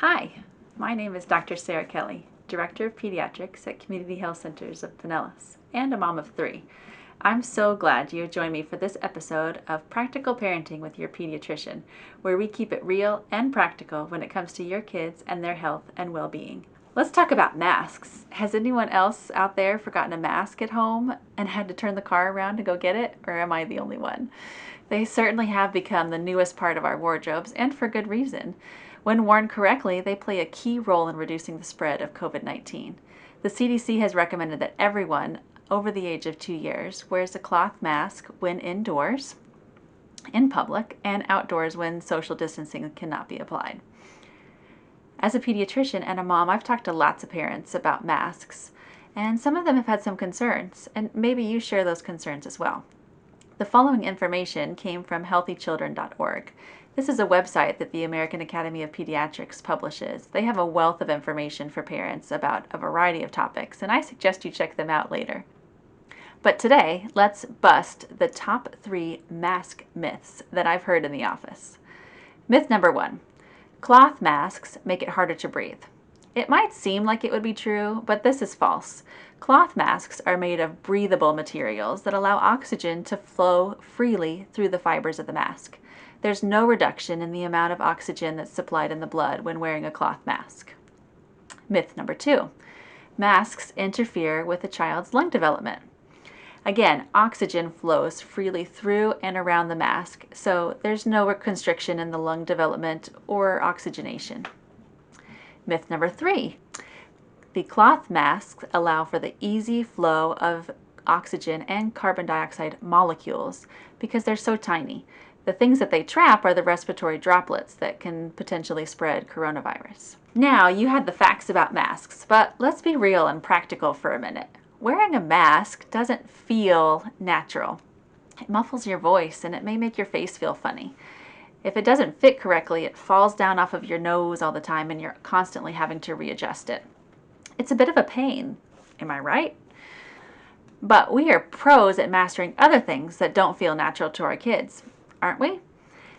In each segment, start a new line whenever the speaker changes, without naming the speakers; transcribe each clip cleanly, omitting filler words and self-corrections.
Hi, my name is Dr. Sarah Kelley, Director of Pediatrics at Community Health Centers of Pinellas, and a mom of 3. I'm so glad you joined me for this episode of Practical Parenting with Your Pediatrician, where we keep it real and practical when it comes to your kids and their health and well-being. Let's talk about masks. Has anyone else out there forgotten a mask at home and had to turn the car around to go get it, or am I the only one? They certainly have become the newest part of our wardrobes, and for good reason. When worn correctly, they play a key role in reducing the spread of COVID-19. The CDC has recommended that everyone over the age of 2 years wears a cloth mask when indoors, in public, and outdoors when social distancing cannot be applied. As a pediatrician and a mom, I've talked to lots of parents about masks, and some of them have had some concerns, and maybe you share those concerns as well. The following information came from healthychildren.org. This is a website that the American Academy of Pediatrics publishes. They have a wealth of information for parents about a variety of topics, and I suggest you check them out later. But today, let's bust the top 3 mask myths that I've heard in the office. Myth number 1, cloth masks make it harder to breathe. It might seem like it would be true, but this is false. Cloth masks are made of breathable materials that allow oxygen to flow freely through the fibers of the mask. There's no reduction in the amount of oxygen that's supplied in the blood when wearing a cloth mask. Myth number 2, masks interfere with a child's lung development. Again, oxygen flows freely through and around the mask, so there's no constriction in the lung development or oxygenation. Myth number 3, the cloth masks allow for the easy flow of oxygen and carbon dioxide molecules because they're so tiny. The things that they trap are the respiratory droplets that can potentially spread coronavirus. Now, you had the facts about masks, but let's be real and practical for a minute. Wearing a mask doesn't feel natural. It muffles your voice and it may make your face feel funny. If it doesn't fit correctly, it falls down off of your nose all the time and you're constantly having to readjust it. It's a bit of a pain, am I right? But we are pros at mastering other things that don't feel natural to our kids, aren't we?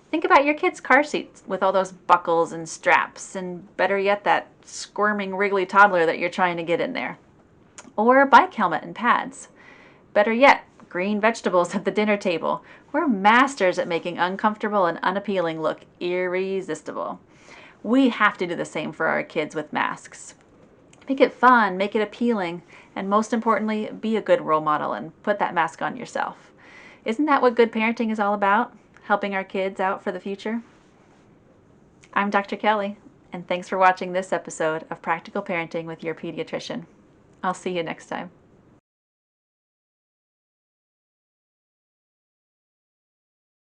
Think about your kids' car seats with all those buckles and straps, and better yet, that squirming, wriggly toddler that you're trying to get in there. Or a bike helmet and pads. Better yet, green vegetables at the dinner table. We're masters at making uncomfortable and unappealing look irresistible. We have to do the same for our kids with masks. Make it fun, make it appealing, and most importantly, be a good role model and put that mask on yourself. Isn't that what good parenting is all about? Helping our kids out for the future? I'm Dr. Kelley, and thanks for watching this episode of Practical Parenting with Your Pediatrician. I'll see you next time.